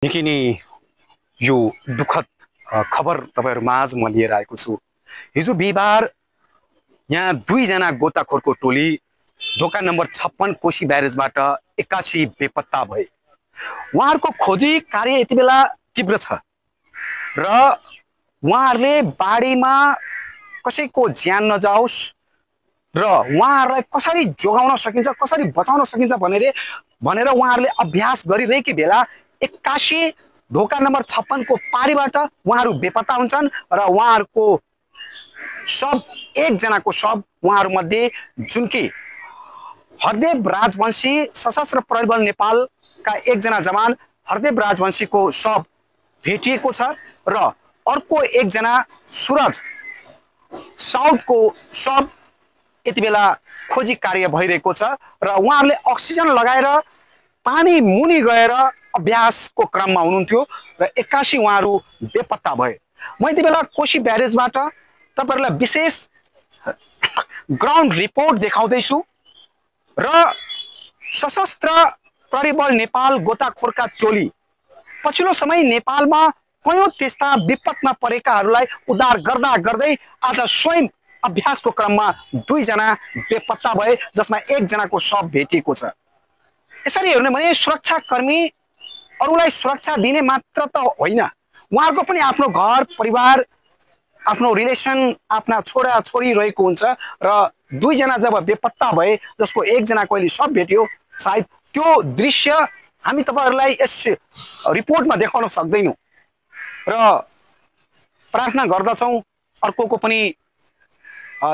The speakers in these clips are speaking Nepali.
निकै नै यो दुःखद खबर तपाईहरु माझ म लिएर आएको छु। हिजो बिहीबार यहाँ दुईजना गोताखोरको टोली ढोका नम्बर 56 कोशी ब्यारेजबाट एक्कासी बेपत्ता भए। उहाँहरूको खोजी कार्य यति बेला तीव्र छ र उहाँहरूले बाढीमा कसैको ज्यान नजाओस् र उहाँहरूलाई कसरी जोगाउन सकिन्छ, कसरी बचाउन सकिन्छ भनेर उहाँहरूले अभ्यास गरिरहेकै बेला एक्कासी ढोका नम्बर 56 को पारीबाट उहाँहरू बेपत्ता हुन्छन् र उहाँहरूको शव, एकजनाको शव उहाँहरू मध्ये जुन कि हरदेव राजवंशी सशस्त्र प्रहरी बल नेपालका एकजना जवान हरदेव राजवंशीको शव भेटिएको छ र अर्को एकजना सुरज साउदको शव यति बेला खोजी कार्य भइरहेको छ र उहाँहरूले अक्सिजन लगाएर पानी मुनि गएर अभ्यासको क्रममा हुनुहुन्थ्यो र एक्कासी उहाँहरू बेपत्ता भए। म यति बेला कोशी ब्यारेजबाट तपाईहरुलाई विशेष ग्राउन्ड रिपोर्ट देखाउँदैछु र सशस्त्र प्रहरी बल नेपाल गोताखोरका टोली पछिल्लो समय नेपालमा कयौं त्यस्ता विपदमा परेकाहरूलाई उद्धार गर्दा गर्दै आज स्वयं अभ्यासको क्रममा दुईजना बेपत्ता भए, जसमा एकजनाको शव भेटिएको छ। यसरी हेर्नु भने सुरक्षाकर्मी अरूलाई सुरक्षा दिने मात्र त होइन, उहाँहरूको पनि आफ्नो घर परिवार, आफ्नो रिलेसन, आफ्ना छोरा छोरी रहेको हुन्छ र दुईजना जब बेपत्ता भए जसको एकजनाको अहिले शव भेटियो, सायद त्यो दृश्य हामी तपाईहरुलाई यस रिपोर्टमा देखाउन सक्दैनौं र प्रार्थना गर्दछौं अर्कोको पनि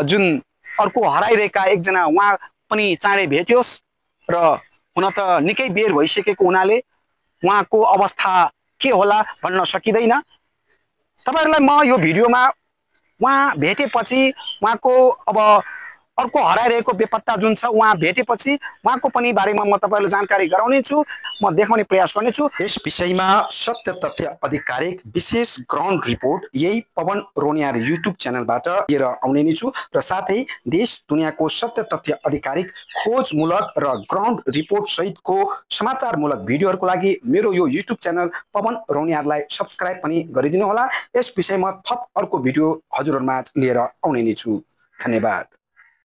जुन अर्को हराइरहेका एकजना उहाँ पनि चाँडै भेटियोस् र हुन त निकै बेर भइसकेको हुनाले उहाँको अवस्था के होला भन्न सकिदैन। तपाईहरुलाई म यो भिडियोमा उहाँ भेटेपछि उहाँको अब अर्को हराइरहेको बेपत्ता जुन छ उहाँ भेटेपछि उहाँको पनि बारेमा म तपाईहरुलाई जानकारी गराउने छु, म देखाउने प्रयास गर्ने छु। यस विषयमा सत्य तथ्य आधिकारिक विशेष ग्राउन्ड रिपोर्ट यही पवन रोनियार युट्युब च्यानलबाट लिएर आउने नै छु र साथै देश दुनियाँको सत्य तथ्य आधिकारिक खोजमूलक र ग्राउन्ड रिपोर्ट सहितको समाचारमूलक भिडियोहरुको लागि मेरो यो युट्युब च्यानल पवन रोनियारलाई सब्स्क्राइब पनि गरिदिनु होला। यस विषयमा थप अर्को भिडियो हजुरहरुमाझ लिएर आउने नै छु। धन्यवाद।